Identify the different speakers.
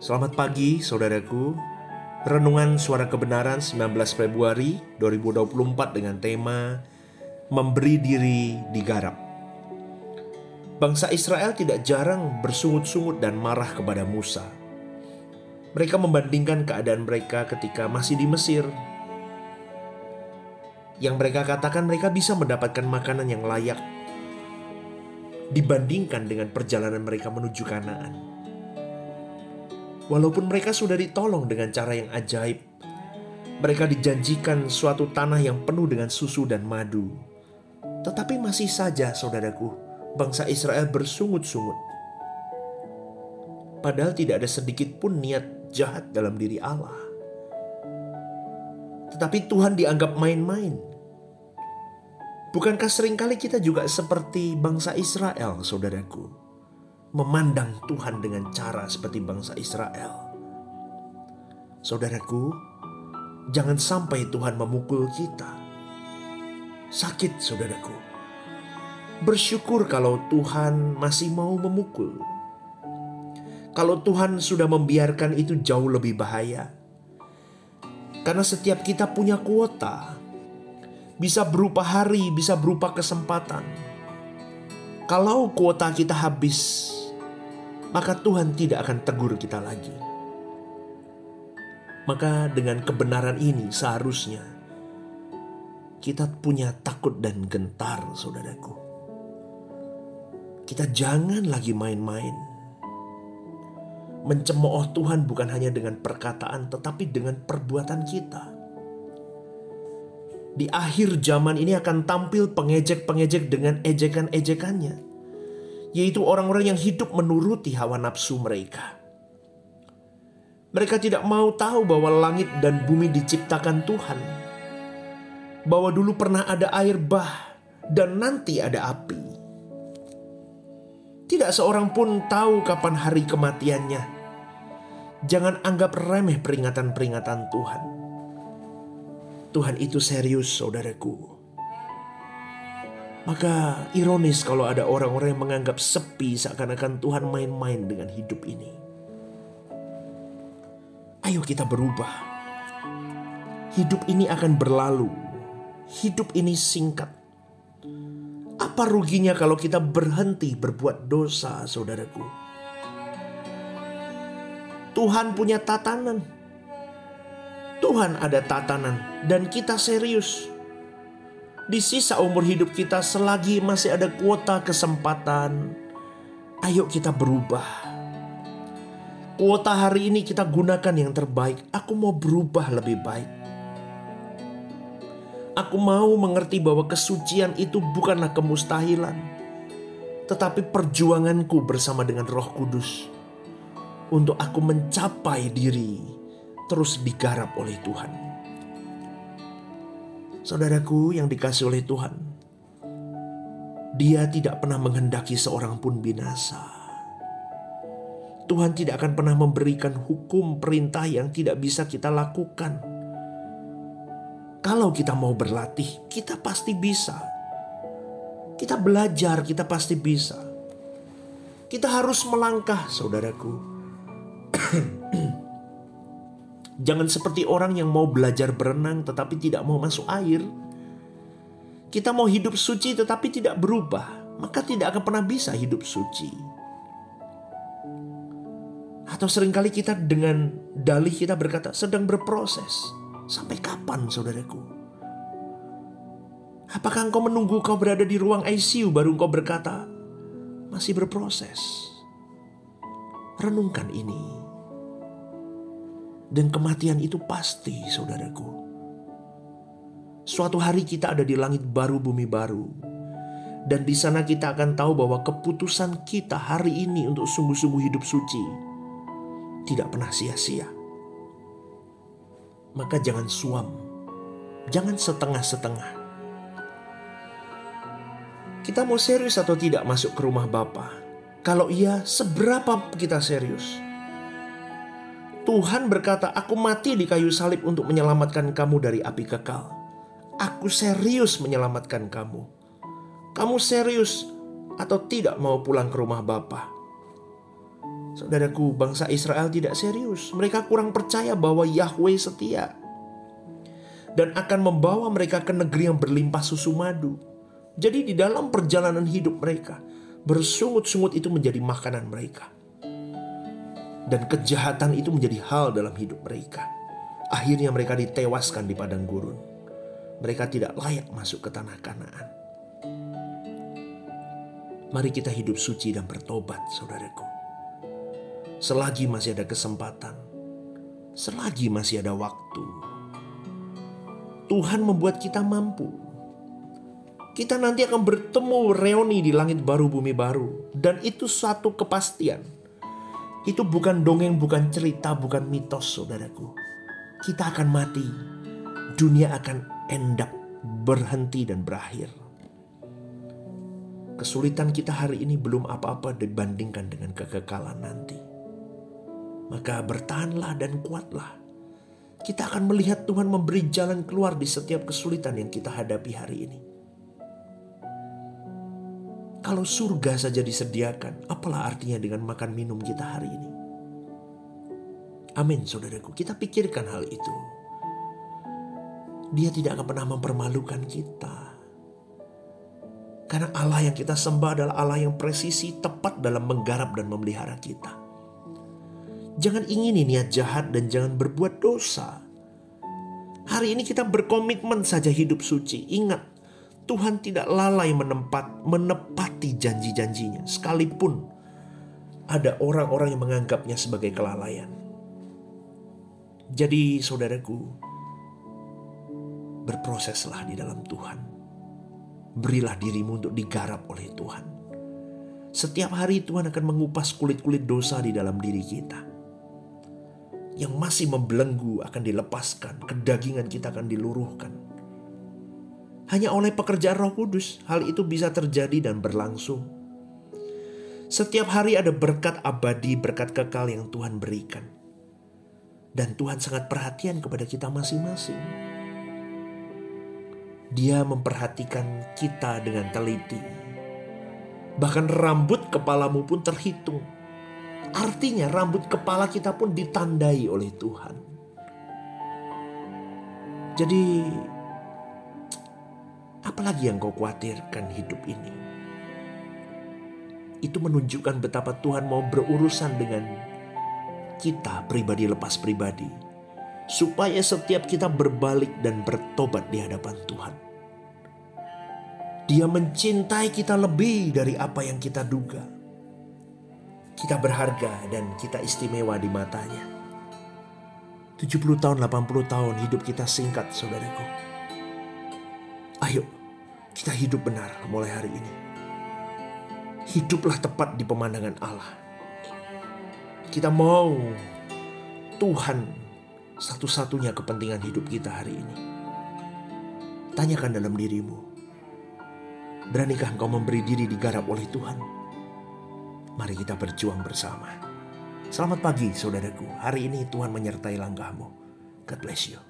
Speaker 1: Selamat pagi saudaraku. Renungan Suara Kebenaran 19 Februari 2024 dengan tema Memberi Diri Digarap. Bangsa Israel tidak jarang bersungut-sungut dan marah kepada Musa. Mereka membandingkan keadaan mereka ketika masih di Mesir. Yang mereka katakan mereka bisa mendapatkan makanan yang layak dibandingkan dengan perjalanan mereka menuju Kanaan. Walaupun mereka sudah ditolong dengan cara yang ajaib, mereka dijanjikan suatu tanah yang penuh dengan susu dan madu. Tetapi masih saja, saudaraku, bangsa Israel bersungut-sungut. Padahal tidak ada sedikit pun niat jahat dalam diri Allah. Tetapi Tuhan dianggap main-main. Bukankah seringkali kita juga seperti bangsa Israel, saudaraku? Memandang Tuhan dengan cara seperti bangsa Israel. Saudaraku, jangan sampai Tuhan memukul kita. Sakit, saudaraku. Bersyukur kalau Tuhan masih mau memukul. Kalau Tuhan sudah membiarkan itu jauh lebih bahaya. Karena setiap kita punya kuota. Bisa berupa hari, bisa berupa kesempatan. Kalau kuota kita habis, maka Tuhan tidak akan tegur kita lagi. Maka dengan kebenaran ini seharusnya kita punya takut dan gentar, saudaraku. Kita jangan lagi main-main. Mencemooh Tuhan bukan hanya dengan perkataan, tetapi dengan perbuatan kita. Di akhir zaman ini akan tampil pengejek-pengejek dengan ejekan-ejekannya, yaitu orang-orang yang hidup menuruti hawa nafsu mereka. Mereka tidak mau tahu bahwa langit dan bumi diciptakan Tuhan, bahwa dulu pernah ada air bah dan nanti ada api. Tidak seorang pun tahu kapan hari kematiannya. Jangan anggap remeh peringatan-peringatan Tuhan. Tuhan itu serius, saudaraku. Maka ironis kalau ada orang-orang yang menganggap sepi seakan-akan Tuhan main-main dengan hidup ini. Ayo kita berubah. Hidup ini akan berlalu. Hidup ini singkat. Apa ruginya kalau kita berhenti berbuat dosa, saudaraku? Tuhan punya tatanan. Tuhan ada tatanan dan kita serius. Di sisa umur hidup kita selagi masih ada kuota kesempatan, ayo kita berubah. Kuota hari ini kita gunakan yang terbaik. Aku mau berubah lebih baik. Aku mau mengerti bahwa kesucian itu bukanlah kemustahilan, tetapi perjuanganku bersama dengan Roh Kudus untuk aku mencapai diri terus digarap oleh Tuhan. Saudaraku yang dikasihi oleh Tuhan, Dia tidak pernah menghendaki seorang pun binasa. Tuhan tidak akan pernah memberikan hukum perintah yang tidak bisa kita lakukan. Kalau kita mau berlatih, kita pasti bisa. Kita belajar, kita pasti bisa. Kita harus melangkah, saudaraku. Jangan seperti orang yang mau belajar berenang tetapi tidak mau masuk air. Kita mau hidup suci tetapi tidak berubah, maka tidak akan pernah bisa hidup suci. Atau seringkali kita dengan dalih kita berkata sedang berproses. Sampai kapan, saudaraku? Apakah engkau menunggu kau berada di ruang ICU baru engkau berkata masih berproses? Renungkan ini. Dan kematian itu pasti, saudaraku. Suatu hari kita ada di langit baru, bumi baru. Dan di sana kita akan tahu bahwa keputusan kita hari ini untuk sungguh-sungguh hidup suci tidak pernah sia-sia. Maka jangan suam. Jangan setengah-setengah. Kita mau serius atau tidak masuk ke rumah Bapa? Kalau iya, seberapa kita serius? Tuhan berkata, aku mati di kayu salib untuk menyelamatkan kamu dari api kekal. Aku serius menyelamatkan kamu. Kamu serius atau tidak mau pulang ke rumah Bapa? Saudaraku, bangsa Israel tidak serius. Mereka kurang percaya bahwa Yahweh setia dan akan membawa mereka ke negeri yang berlimpah susu madu. Jadi di dalam perjalanan hidup mereka, bersungut-sungut itu menjadi makanan mereka. Dan kejahatan itu menjadi hal dalam hidup mereka. Akhirnya mereka ditewaskan di padang gurun. Mereka tidak layak masuk ke tanah Kanaan. Mari kita hidup suci dan bertobat, saudaraku. Selagi masih ada kesempatan, selagi masih ada waktu, Tuhan membuat kita mampu. Kita nanti akan bertemu reuni di langit baru, bumi baru. Dan itu satu kepastian. Itu bukan dongeng, bukan cerita, bukan mitos, saudaraku. Kita akan mati. Dunia akan endap, berhenti dan berakhir. Kesulitan kita hari ini belum apa-apa dibandingkan dengan kekekalan nanti. Maka bertahanlah dan kuatlah. Kita akan melihat Tuhan memberi jalan keluar di setiap kesulitan yang kita hadapi hari ini. Kalau surga saja disediakan, apalah artinya dengan makan minum kita hari ini? Amin, saudaraku. Kita pikirkan hal itu. Dia tidak akan pernah mempermalukan kita. Karena Allah yang kita sembah adalah Allah yang presisi, tepat dalam menggarap dan memelihara kita. Jangan ingini niat jahat dan jangan berbuat dosa. Hari ini kita berkomitmen saja hidup suci. Ingat, Tuhan tidak lalai menepati janji-janjinya. Sekalipun ada orang-orang yang menganggapnya sebagai kelalaian. Jadi saudaraku, berproseslah di dalam Tuhan. Berilah dirimu untuk digarap oleh Tuhan. Setiap hari Tuhan akan mengupas kulit-kulit dosa di dalam diri kita. Yang masih membelenggu akan dilepaskan, kedagingan kita akan diluruhkan. Hanya oleh pekerjaan Roh Kudus hal itu bisa terjadi dan berlangsung. Setiap hari ada berkat abadi, berkat kekal yang Tuhan berikan. Dan Tuhan sangat perhatian kepada kita masing-masing. Dia memperhatikan kita dengan teliti. Bahkan rambut kepalamu pun terhitung. Artinya rambut kepala kita pun ditandai oleh Tuhan. Jadi apalagi yang kau khawatirkan hidup ini? Itu menunjukkan betapa Tuhan mau berurusan dengan kita pribadi lepas pribadi. Supaya setiap kita berbalik dan bertobat di hadapan Tuhan. Dia mencintai kita lebih dari apa yang kita duga. Kita berharga dan kita istimewa di matanya. 70 tahun, 80 tahun hidup kita singkat, saudaraku. Ayo, kita hidup benar mulai hari ini. Hiduplah tepat di pemandangan Allah. Kita mau Tuhan satu-satunya kepentingan hidup kita hari ini. Tanyakan dalam dirimu, beranikah engkau memberi diri digarap oleh Tuhan? Mari kita berjuang bersama. Selamat pagi, saudaraku. Hari ini Tuhan menyertai langkahmu. God bless you.